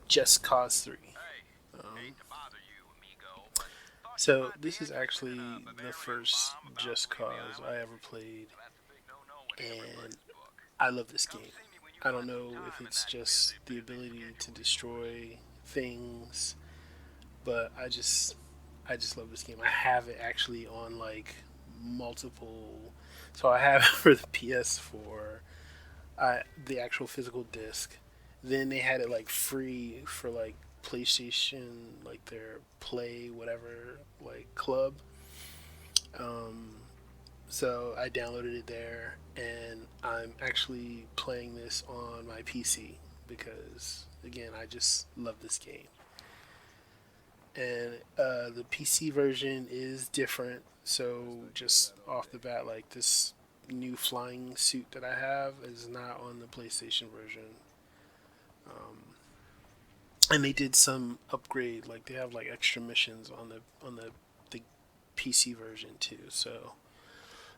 Just Cause 3. Um, so this is actually the first Just Cause I ever played, and I love this game. I don't know if it's just the ability to destroy things, but I just love this game. I have it actually on like multiple. So I have it for the PS4, the actual physical disc. Then they had it like free for like PlayStation, like their Play whatever like club. Um, so I downloaded it there, and I'm actually playing this on my PC because again I just love this game. And the PC version is different. So just off the bat, like this new flying suit that I have is not on the PlayStation version. Um, and they did some upgrade, like they have like extra missions on the PC version too. So,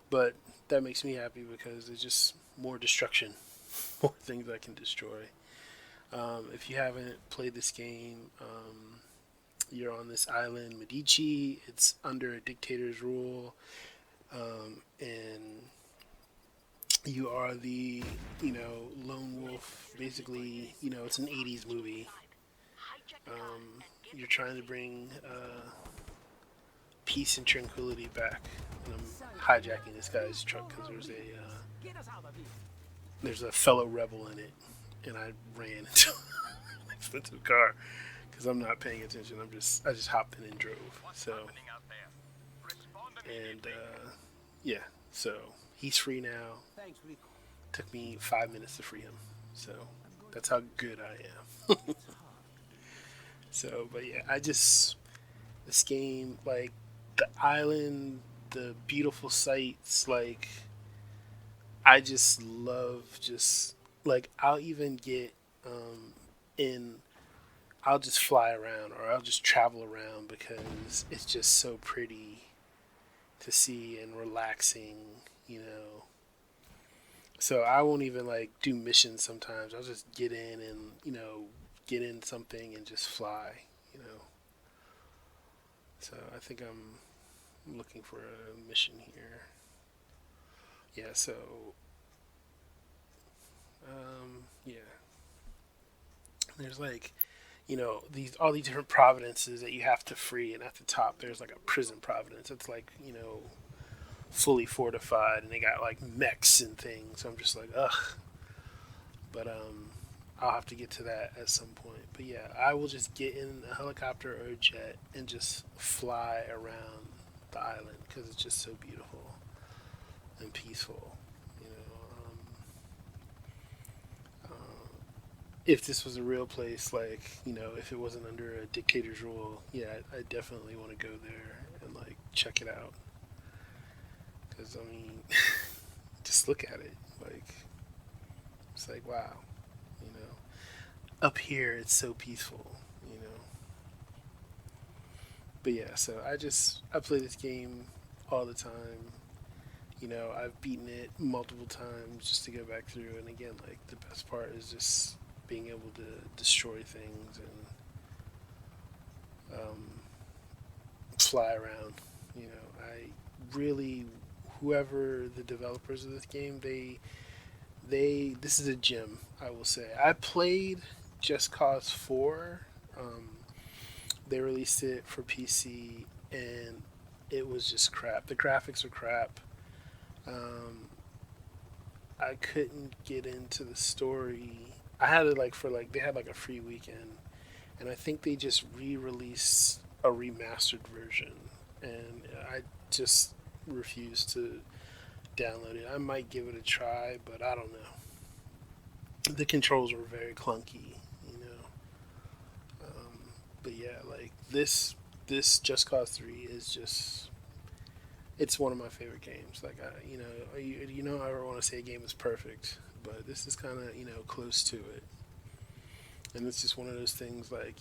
but that makes me happy because there's just more destruction, more things I can destroy. If you haven't played this game, you're on this island, Medici. It's under a dictator's rule, and you are the lone wolf. Basically, it's an '80s movie. You're trying to bring peace and tranquility back, and I'm hijacking this guy's truck because there's a fellow rebel in it, and I ran into an expensive car because I'm not paying attention. I just hopped in and drove. So and yeah, so he's free now. Took me 5 minutes to free him. So that's how good I am. So, but yeah, this game, like the island, the beautiful sights, like I just love just like I'll even get in I'll just fly around or I'll just travel around because it's just so pretty to see and relaxing, you know. So I won't even like do missions sometimes. I'll just get in and, get in something and just fly, you know. So I think I'm looking for a mission here. Yeah, so yeah. There's like, these all these different providences that you have to free, and at the top there's like a prison providence. It's like, fully fortified, and they got like mechs and things. So I'm just like, ugh. But I'll have to get to that at some point. But yeah, I will just get in a helicopter or a jet and just fly around the island because it's just so beautiful and peaceful. You know, if this was a real place, like if it wasn't under a dictator's rule, yeah, I definitely want to go there and like check it out. Because I mean, just look at it, like it's like wow, you know. Up here, it's so peaceful, you know. But yeah, so I play this game all the time. I've beaten it multiple times just to go back through. And again, like the best part is just being able to destroy things and fly around. I really, whoever the developers of this game, they this is a gem. I will say. I played Just Cause 4. Um, they released it for PC, and it was just crap. The graphics are crap. Um, I couldn't get into the story. I had it like for like they had like a free weekend, and I think they just re-released a remastered version, and I just refused to download it. I might give it a try, but I don't know. The controls were very clunky, you know. But yeah, like this Just Cause 3 is just it's one of my favorite games. Like I never want to say a game is perfect, but this is kind of close to it. And it's just one of those things like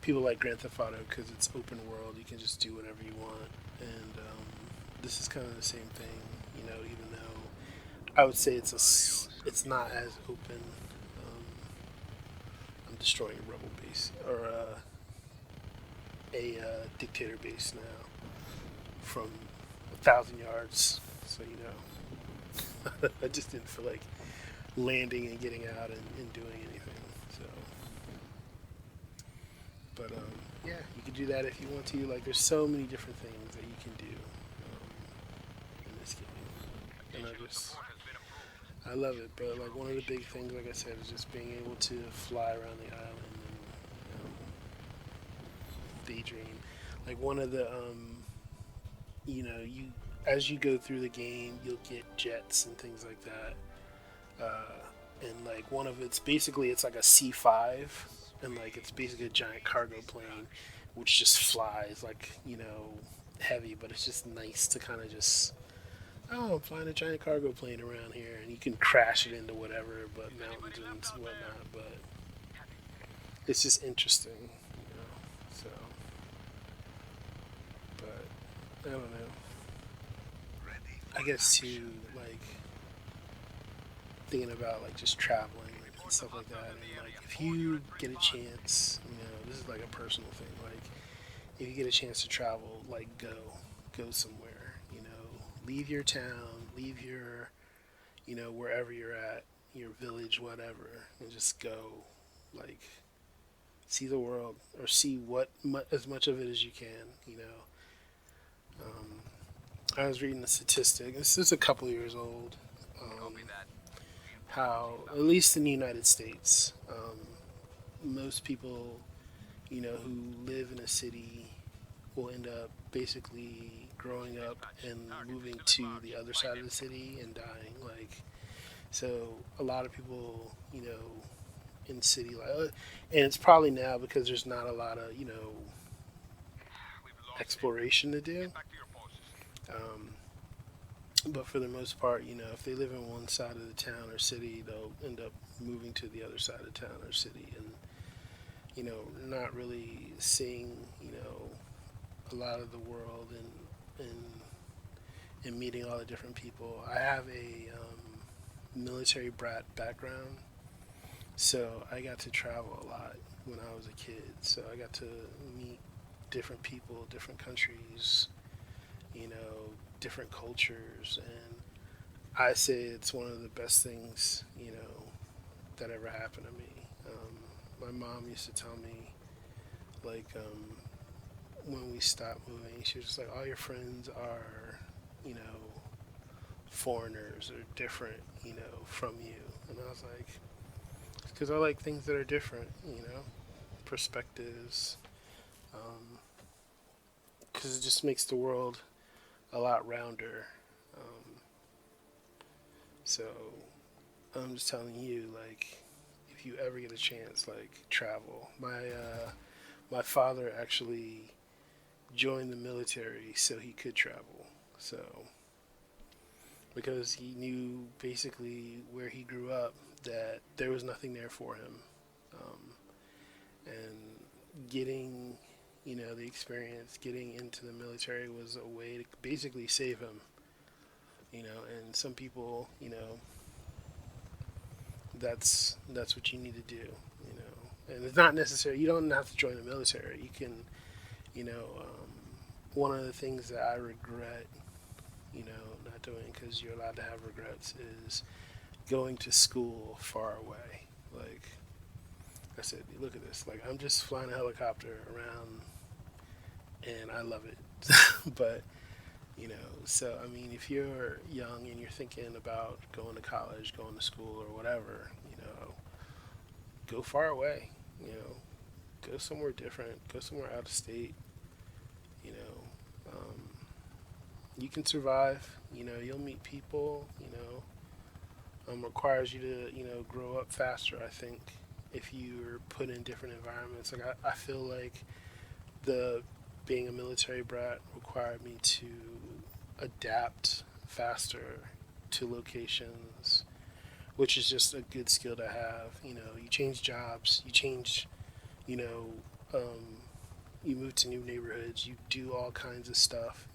people like Grand Theft Auto because it's open world. You can just do whatever you want, and this is kind of the same thing. Even though I would say it's not as open. I'm destroying a rebel base or a dictator base now from 1,000 yards. So I just didn't feel like landing and getting out and doing anything. So, but yeah, you can do that if you want to. Like, there's so many different things that you can do in this game, and I love it. But like one of the big things, like I said, is just being able to fly around the island and daydream. Like one of the you as you go through the game, you'll get jets and things like that. And like one of it's like a C5, and like it's basically a giant cargo plane, which just flies like heavy, but it's just nice to kind of just I'm flying a giant cargo plane around here, and you can crash it into whatever, but mountains and whatnot. But it's just interesting. So, but I don't know. I guess too, like thinking about like just traveling and stuff like that. And like if you get a chance, this is like a personal thing. Like if you get a chance to travel, like go somewhere. Leave your town, leave your, wherever you're at, your village, whatever, and just go, like see the world or see as much of it as you can. I was reading a statistic. This is a couple years old. Um, how, at least in the United States, most people, who live in a city will end up basically growing up and moving to the other side of the city and dying. Like, so a lot of people, in city life, and it's probably now because there's not a lot of, exploration to do. Um, but for the most part, if they live in one side of the town or city, they'll end up moving to the other side of town or city, and not really seeing, a lot of the world and meeting all the different people. I have a military brat background, so I got to travel a lot when I was a kid. So I got to meet different people, different countries, you know, different cultures, and I say it's one of the best things, that ever happened to me. My mom used to tell me, like, when we stopped moving, she was just like, all your friends are, you know, foreigners or different, from you. And I was like, because I like things that are different, perspectives, because it just makes the world a lot rounder. Um, so I'm just telling you, like, if you ever get a chance, like, travel. My father actually joined the military so he could travel. So because he knew basically where he grew up that there was nothing there for him, and getting the experience, getting into the military was a way to basically save him. And some people, that's what you need to do. And it's not necessary. You don't have to join the military. You can, one of the things that I regret, not doing, because you're allowed to have regrets, is going to school far away. Like I said, look at this. Like, I'm just flying a helicopter around, and I love it. But so I mean, if you're young and you're thinking about going to college, going to school, or whatever, go far away. Go somewhere different. Go somewhere out of state. You know, you can survive. You'll meet people. Requires you to grow up faster. I think if you're put in different environments, like I feel like the being a military brat required me to adapt faster to locations, which is just a good skill to have. You change jobs, you change, you know, um, you move to new neighborhoods, you do all kinds of stuff,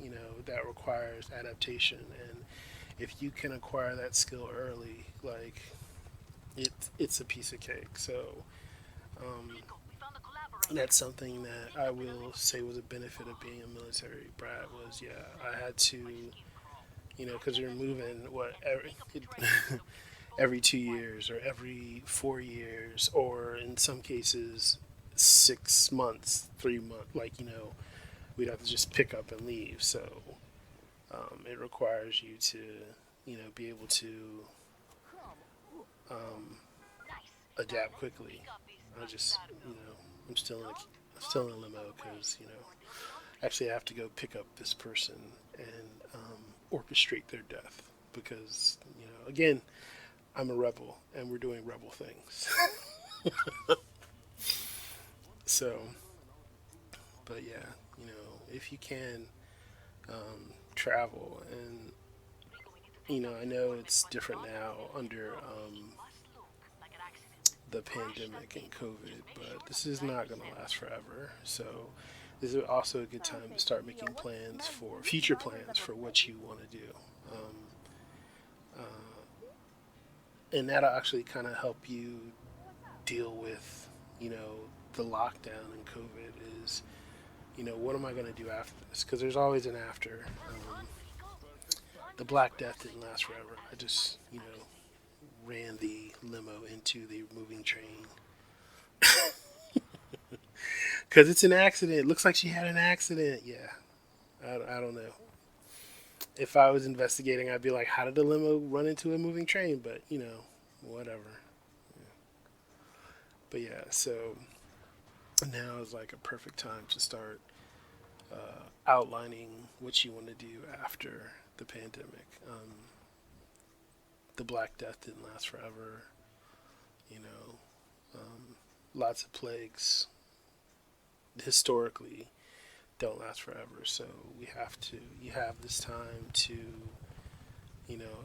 that requires adaptation. And if you can acquire that skill early, like it's a piece of cake. So Um, that's something that I will say was a benefit of being a military brat was, yeah, I had to, because you're moving, every 2 years or every 4 years, or in some cases, 6 months, 3 months, we'd have to just pick up and leave. So it requires you to, be able to um, adapt quickly. I just, I'm still in a limo because actually I have to go pick up this person and orchestrate their death because again, I'm a rebel and we're doing rebel things. So, but yeah, if you can travel and I know it's different now under the pandemic and COVID, but this is not going to last forever. So this is also a good time to start making plans for future plans for what you want to do. Um, and that'll actually kind of help you deal with, the lockdown and COVID is, what am I going to do after this? Because there's always an after. The Black Death didn't last forever. I just, ran the limo into the moving train because it's an accident. It looks like she had an accident. Yeah, I don't know. If I was investigating, I'd be like, how did the limo run into a moving train? But whatever. But yeah, so now is like a perfect time to start outlining what you want to do after the pandemic. The Black Death didn't last forever. You know, lots of plagues historically don't last forever. So you have this time to,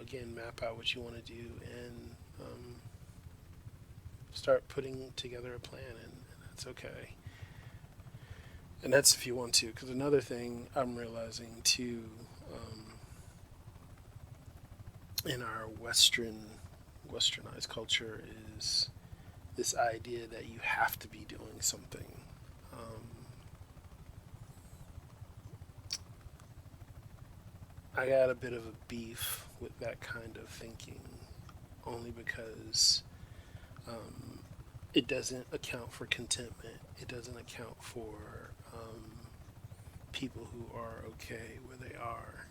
again, map out what you want to do and start putting together a plan, and that's okay. And that's if you want to. Because another thing I'm realizing too, in our westernized culture is this idea that you have to be doing something. Um, I got a bit of a beef with that kind of thinking, only because um, it doesn't account for contentment. It doesn't account for people who are okay where they are.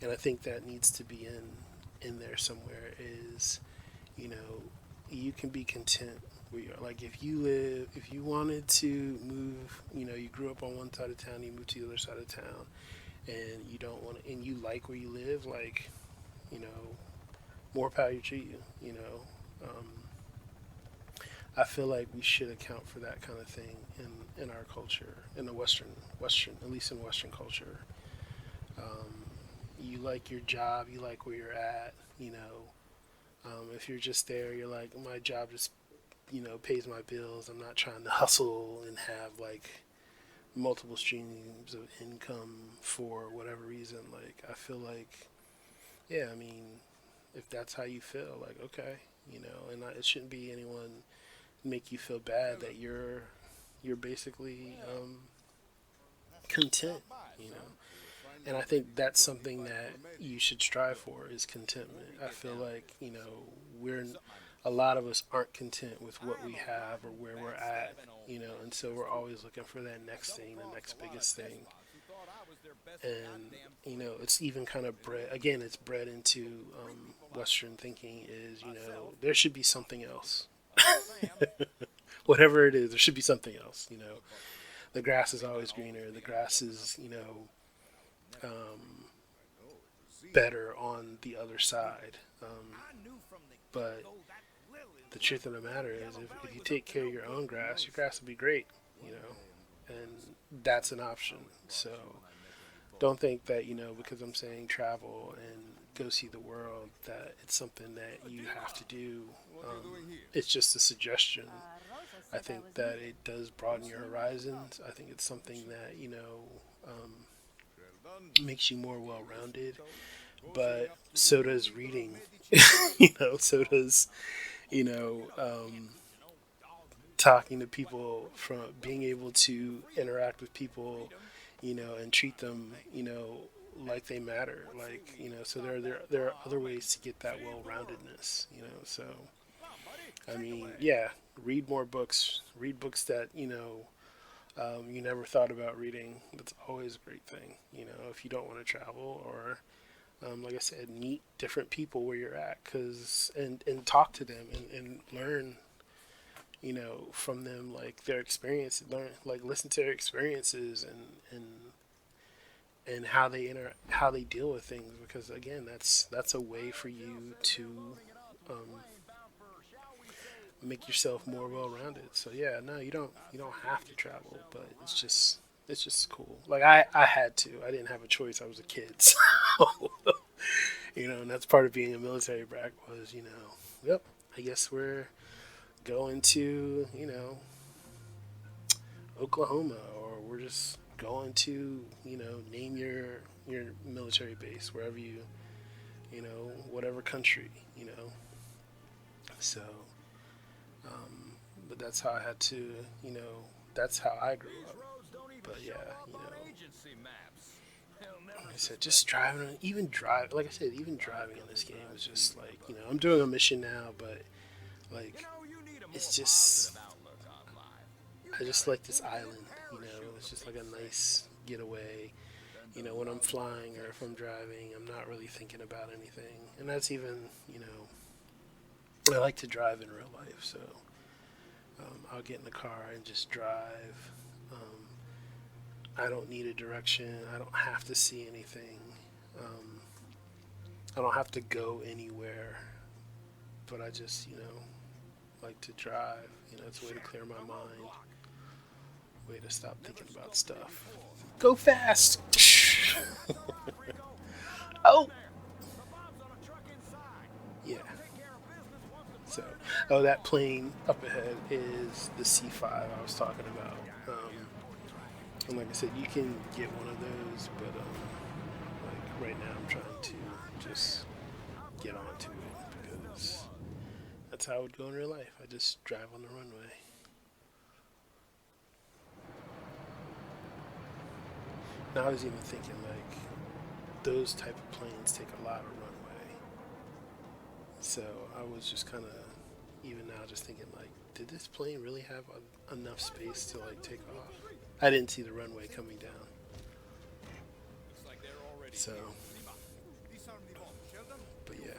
And I think that needs to be in there somewhere. Is you know you can be content where you are. Like if you wanted to move, you grew up on one side of town, you moved to the other side of town, and you don't want to, and you like where you live, like you know, more power to you. I feel like we should account for that kind of thing in our culture, in the Western, at least in Western culture. Um, you like your job, you like where you're at. If you're just there, you're like, my job just pays my bills. I'm not trying to hustle and have like multiple streams of income for whatever reason. Like I feel like, yeah, I mean, if that's how you feel, like okay, it shouldn't be anyone make you feel bad that you're basically content, you know. And I think that's something that you should strive for is contentment. I feel like we're a lot of us aren't content with what we have or where we're at, and so we're always looking for that next thing, the next biggest thing. And it's even kind of bred again. It's bred into Western thinking is there should be something else. Whatever it is, there should be something else. The grass is always greener. The grass is um, better on the other side. But the truth of the matter is, if you take care of your grass will be great. You know, and that's an option. So don't think that because I'm saying travel and go see the world that it's something that you have to do. It's just a suggestion. I think that it does broaden your horizons. I think it's something that makes you more well-rounded. But so does reading. So does you know. talking to people, from being able to interact with people, and treat them, like they matter, like, so there are other ways to get that well-roundedness, so I mean, yeah, read more books, read books that, you never thought about reading. That's always a great thing, if you don't want to travel, or like I said, meet different people where you're at, and talk to them, and learn, from them, like their experience, learn, like listen to their experiences, and how they deal with things, because again, that's a way for you to um, make yourself more well-rounded. So yeah, no, you don't have to travel, but it's just cool. Like I had to. I didn't have a choice. I was a kid, so and that's part of being a military brat was, yep. I guess we're going to, Oklahoma, or we're just going to, name your military base wherever whatever country, So, but that's how I had to, you know, that's how I grew up. But yeah, like I said, just driving, even drive, like I said, even driving in this game is just like, I'm doing a mission now, but like, it's just, I just like this island, it's just like a nice getaway. When I'm flying or if I'm driving, I'm not really thinking about anything. And that's even, I like to drive in real life, so I'll get in the car and just drive. Um, I don't need a direction. I don't have to see anything. Um, I don't have to go anywhere, but I just, like to drive. It's a way to clear my mind, way to stop thinking about stuff. Go fast! Oh! Yeah. So, oh, that plane up ahead is the C5 I was talking about. And like I said, you can get one of those, but like right now I'm trying to just get onto it because that's how I would go in real life. I just drive on the runway. Now I was even thinking like those type of planes take a lot of runway, so I was just kind of even now just thinking like, did this plane really have enough space to like take off? I didn't see the runway coming down, so but yeah.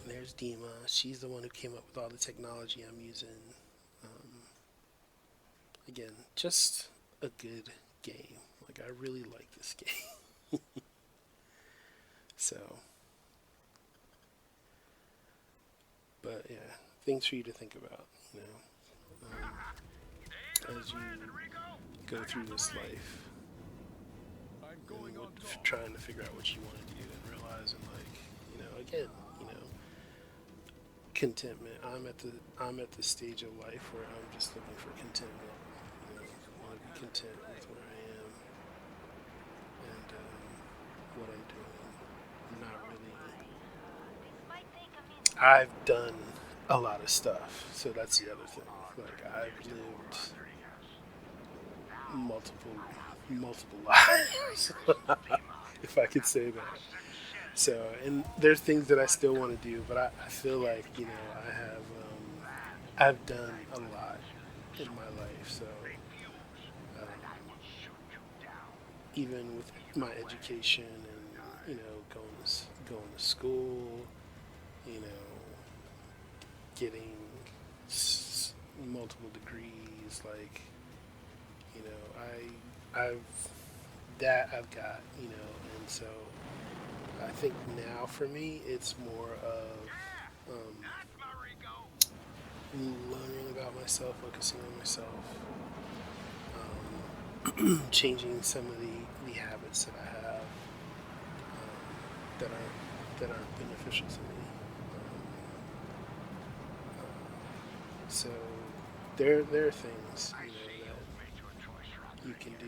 And there's Dima. She's the one who came up with all the technology I'm using. Um, Again, just a good game. Like I really like this game. So, but yeah, things for you to think about. As you go through this life, and trying to figure out what you want to do, and realizing like, again, you know, contentment. I'm at the stage of life where I'm just looking for contentment. I want to be content with where I am and what I'm doing. I'm not really. I've done a lot of stuff, so that's the other thing. Like I've lived multiple multiple lives, if I could say that. So, and there's things that I still want to do, but I feel like I've done a lot in my life. So, um, even with my education and going to school, you know, getting multiple degrees, like I've got, and so I think now for me it's more of learning about myself, focusing on myself, changing some of the habits that I have that aren't beneficial to me. So there are things that you can do,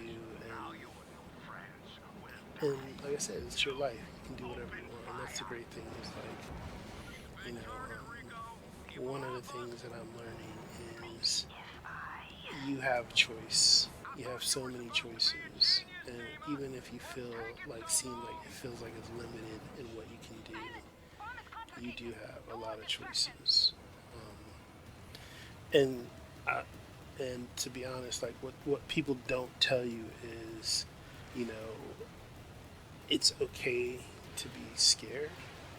and like I said, it's your life. You can do whatever you want, and that's the great thing. Is like you know, one of the things that I'm learning is you have choice. You have so many choices, and even if you seem like it feels like it's limited in what you can do, you do have a lot of choices. And I, and to be honest, like what people don't tell you is, you know, it's okay to be scared.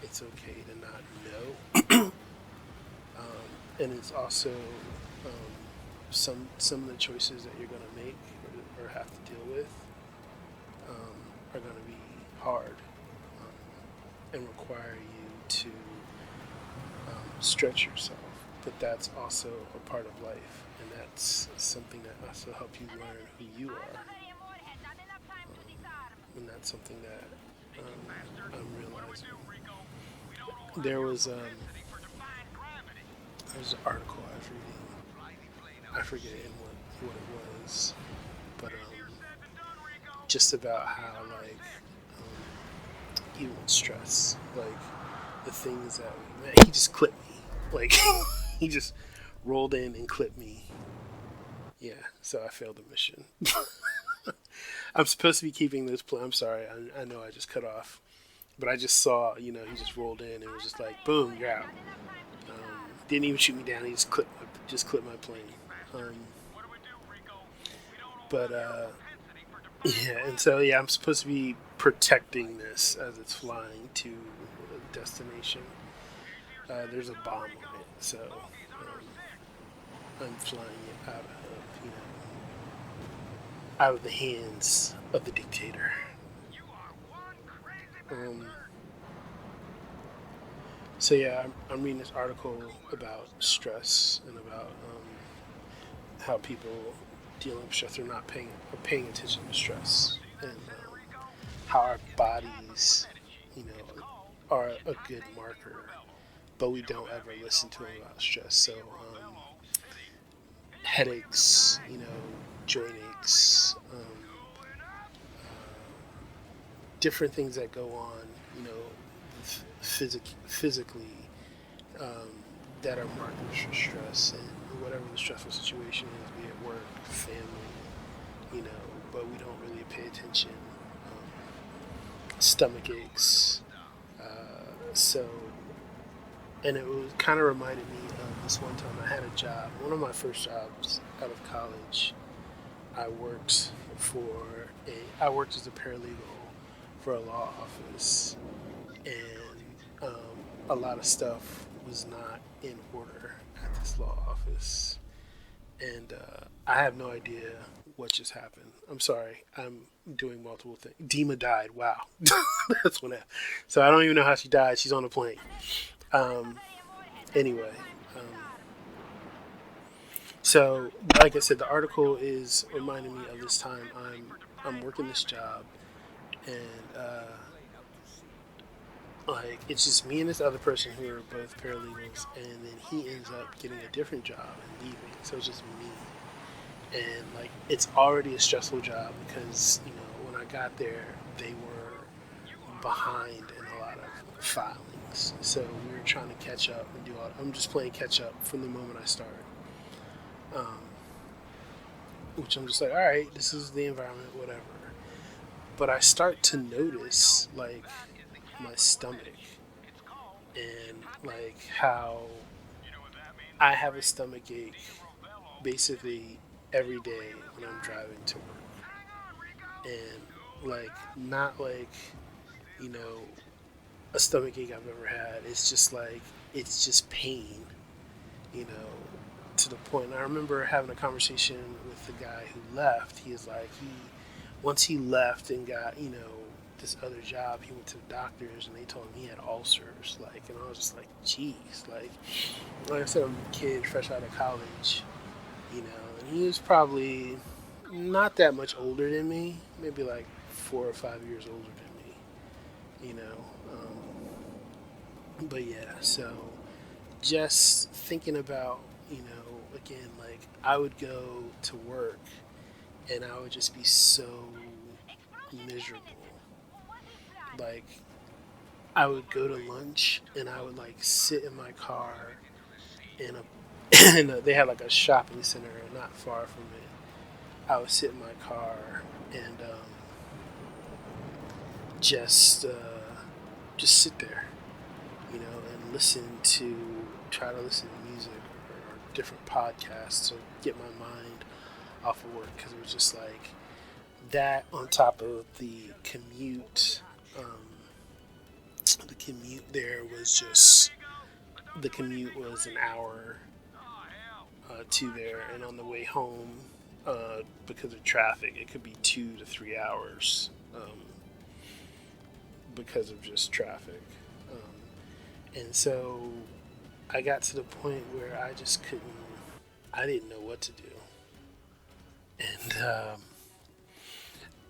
It's okay to not know, and it's also some of the choices that you're going to make or have to deal with are going to be hard and require you to stretch yourself. But that's also a part of life, and that's something that also helps you learn who you are, and that's something that I'm realizing. There was there's an article I was reading. I forget in what it was, but just about how even with stress, like the things that man, he just clipped me, like he just rolled in and clipped me. Yeah, so I failed the mission. I'm supposed to be keeping this plan. I'm sorry, I know I just cut off, but I just saw, he just rolled in and was just like, boom, you're out. Didn't even shoot me down. He just clipped my plane. Um, but yeah, and so yeah, I'm supposed to be protecting this as it's flying to a destination. There's a bomb on it, so I'm flying it out of the hands of the dictator. Um, so yeah, I'm reading this article about stress and about how people dealing with stress are not paying attention to stress, and how our bodies, you know, are a good marker, but we don't ever listen to them about stress. So headaches, joint aches, different things that go on, physically, um, that are markers for stress, and whatever the stressful situation is, be it work, family, but we don't really pay attention. Stomach aches. So, and it was kind of reminded me of this one time I had a job. One of my first jobs out of college, I worked I worked as a paralegal for a law office, and a lot of stuff was not in order at this law office, and I have no idea what just happened. I'm sorry. I'm doing multiple things. Dima died. Wow, that's what happened. So I don't even know how she died. She's on a plane. Um, anyway, um, so like I said, the article is reminding me of this time I'm working this job, and like it's just me and this other person who are both paralegals, and then he ends up getting a different job and leaving. So it's just me, and like it's already a stressful job because when I got there they were behind in a lot of filings, so we were trying to catch up and do all. I'm just playing catch up from the moment I started, um, which I'm just like, all right, this is the environment, whatever. But I start to notice like my stomach and like how I have a stomach ache basically every day when I'm driving to work, and like not like you know a stomach ache I've ever had. It's just pain, you know, to the point. And I remember having a conversation with the guy who left. He is like once he left and got this other job, he went to the doctors and they told him he had ulcers. Like, and I was just like, geez, like I said, I'm a kid fresh out of college, and he was probably not that much older than me, maybe like 4 or 5 years older than me, you know. But yeah, so just thinking about, again, like I would go to work and I would just be so miserable. Like I would go to lunch and I would like sit in my car and and they had like a shopping center not far from it. I would sit in my car and just just sit there, and try to listen to music or different podcasts to get my mind off of work because it was just like that on top of Um, the commute there was just the commute was an hour to there, and on the way home, because of traffic, it could be 2 to 3 hours because of just traffic. And so I got to the point where I just couldn't, I didn't know what to do. And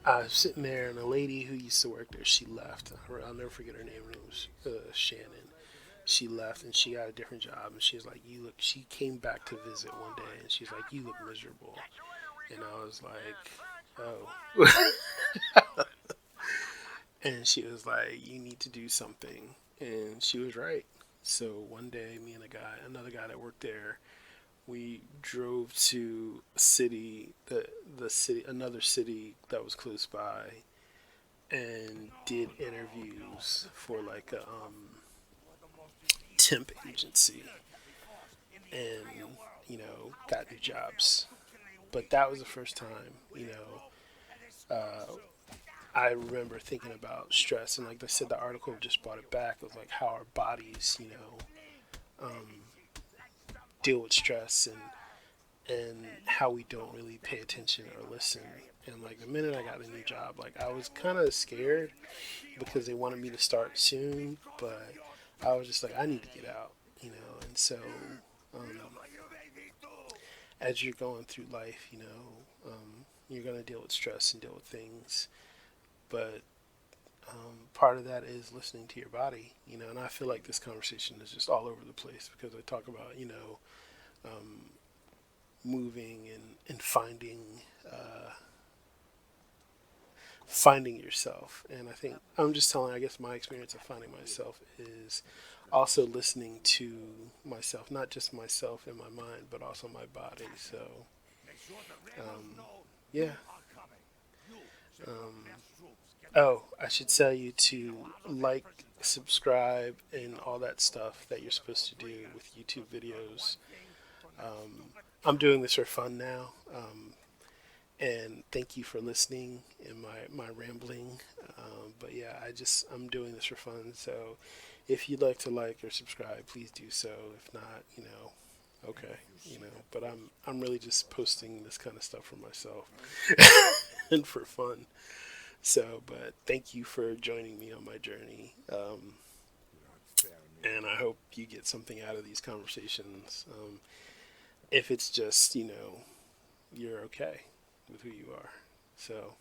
I was sitting there, and a lady who used to work there, she left. I'll never forget her name. Her name was Shannon. She left, and she got a different job. And she was like, "You look." She came back to visit one day, and she's like, "You look miserable." And I was like, "Oh." And she was like, "You need to do something." And she was right. So one day, me and another guy that worked there, we drove to a city, another city that was close by, and did interviews for like a temp agency, and got new jobs. But that was the first time, I remember thinking about stress, and like I said, the article just brought it back. It was like how our bodies, deal with stress, and how we don't really pay attention or listen. And like the minute I got a new job, like I was kind of scared because they wanted me to start soon, but I was just like, I need to get out, And so, um, as you're going through life, you're gonna deal with stress and deal with things, but part of that is listening to your body, And I feel like this conversation is just all over the place because I talk about, um, moving and uh, finding yourself. And I think I'm just telling, I guess my experience of finding myself is also listening to myself, not just myself in my mind, but also my body. So, um, yeah. Um, oh, I should tell you to like, subscribe, and all that stuff that you're supposed to do with YouTube videos. Um, I'm doing this for fun now. And thank you for listening in my rambling. But yeah, I'm doing this for fun. So if you'd like or subscribe, please do so. If not, okay, But I'm really just posting this kind of stuff for myself and for fun. So, but thank you for joining me on my journey. And I hope you get something out of these conversations. If it's just, you're okay with who you are. So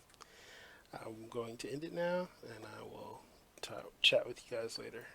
I'm going to end it now, and I will chat with you guys later.